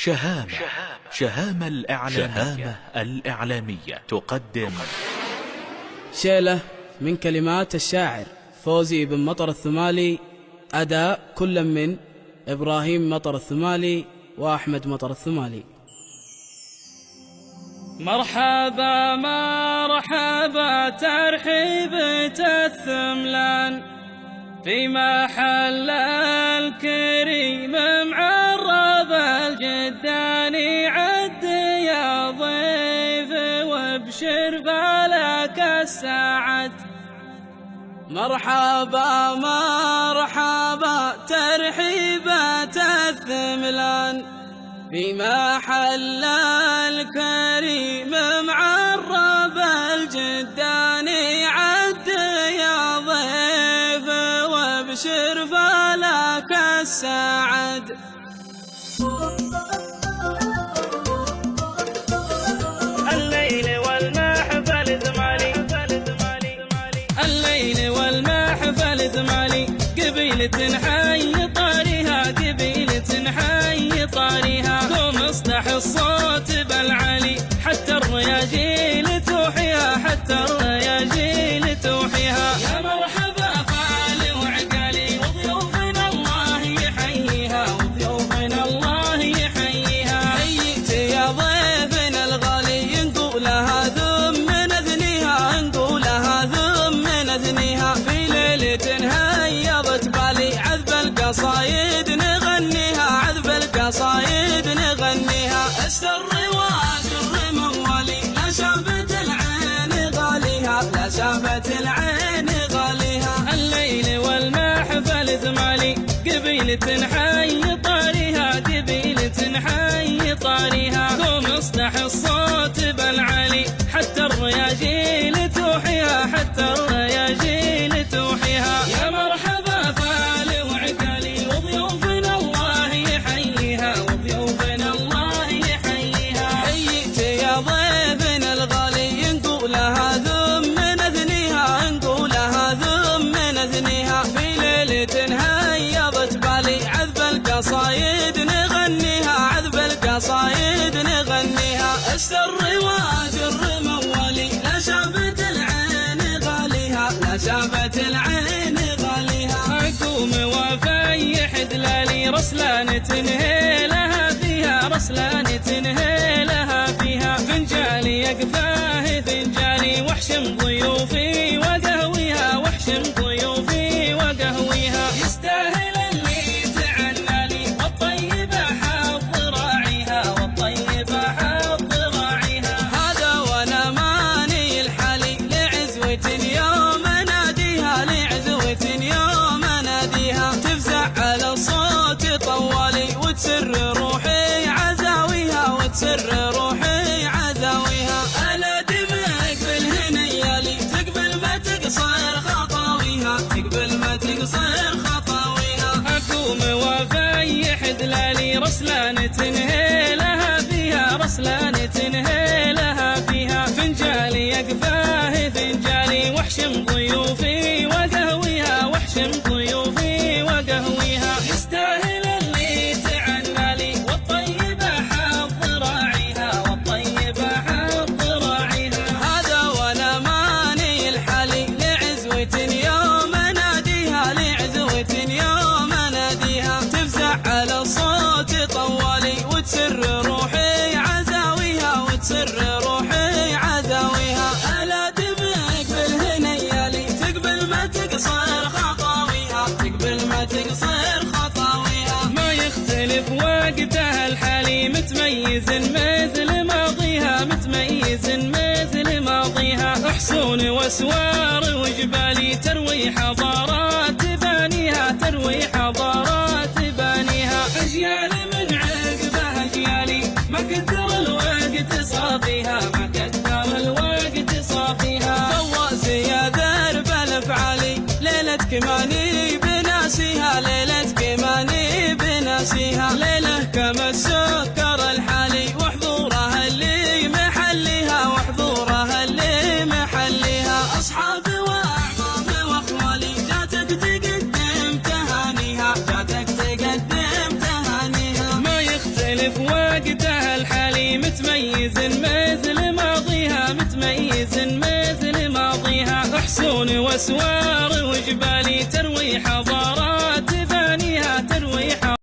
شهامة الإعلامية تقدم شيلة من كلمات الشاعر فوزي بن مطر الثمالي، أداء كل من إبراهيم مطر الثمالي وأحمد مطر الثمالي. مرحبا مرحبا ترحيبة الثملان في محل الكريم معرب الجداني، عد يا ضيف وابشر فلك السعد. مرحبا مرحبا ترحيبة الثملان في محل الكريم معرب الجداني، عد يا ضيف وابشر فلك السعد. الليل والمحفل ثمالي، الليل والمحفل ثمالي، قبيلة حي طاريها، قبيلة حي طاريها، قوم اصدح الصوت بالعلي حتى الرياجيل توحيها، حتى الرياجيل توحيها. يا مرحبا فالي وعقالي وضيوفنا الله يحييها، وضيوفنا الله يحييها. حييت يا ضيفنا الغالي نقولها ذم من اذنيها، نقولها ذم من اذنيها. في ليلة هيضت بالي عذب القصايد نغنيها، عذب القصايد نغنيها. السر وسر موالي لا شافت العين غاليها، لا شافت العين غاليها. الليل والمحفل ثمالي، قبيلة حي طاريها، قبيلة حي طاريها، قوم اصدح الصوت بالعلي حتى الرياجيل توحيها، حتى الرياجيل توحيها. يا مرحبا فالي وعقالي وضيوفنا الله يحييها، وضيوفنا الله يحييها. حييت يا ضيفنا الغالي نقولها ذم من اذنيها، نقولها ذم من اذنيها. في ليلة هيضت بالي عذب القصايد نغنيها، عذب القصايد نغنيها. السر وسر موالي لا شافت العين غاليها، لا شافت العين غاليها. أقوم وفيح دلالي رسلان تنهي لها فيها، رسلان تنهي لها فيها. فنجالي يقفاه فنجالي واحشم ضيوفي وقهويها، واحشم ضيوفي وقهويها. يستاهل اللي تعنالي والطيبة حظ راعيها، والطيبة حظ راعيها. هذا وانا ماني الحالي لعزوة يوم اناديها، لعزوة يوم اناديها. تفزع على الصوت طوالي وتسر روحي عزاويها، وتسر روحي عزاويها. انا دمك بالهنيالي تقبل ما تقصر خطاويها، تقبل ما تقصر خطاويها. أقوم وفيح دلالي رسلان تنهي لها فيها، رسلان تنهي لها فيها. فنجالي يقفاه فنجالي واحشم ضيوفي وقهويها، واحشم ضيوفي وقهويها. يستاهل اللي تعنالي والطيبة حظ راعيها، والطيبة حظ راعيها. هذا وانا ماني الحالي لعزوة يوم اناديها، لعزوة يوم اناديها. تفزع على الصوت طوالي وتسر روحي عزاويها، وتسر روحي عزاويها. الا دمك بالهنيالي تقبل ما تقصر خطاويها، تقبل ما تقصر خطاويها. ما يختلف وقتها الحالي متميز مثل ماضيها، متميز مثل ماضيها. حصون واسوار وجبالي تروي حضارات بانيها، تروي حضارات بانيها. اجيال من عقبها اجيالي ما قدر الوقت صافيها، ما قدر الوقت صافيها. فواز يا درب الافعالي ليلتك ماني بناسيها، ليلتك ماني بناسيها. ليله كما السكر الحالي وحضورها اللي محليها، وحضورها اللي محليها. اصحابي واعمامي واخوالي جاتك تقدم تهانيها، جاتك تقدم تهانيها. ما يختلف تختلف وقتها الحالي متميز مثل ماضيها متميز مثل ماضيها. حصون واسوار وجبالي تروي حضارة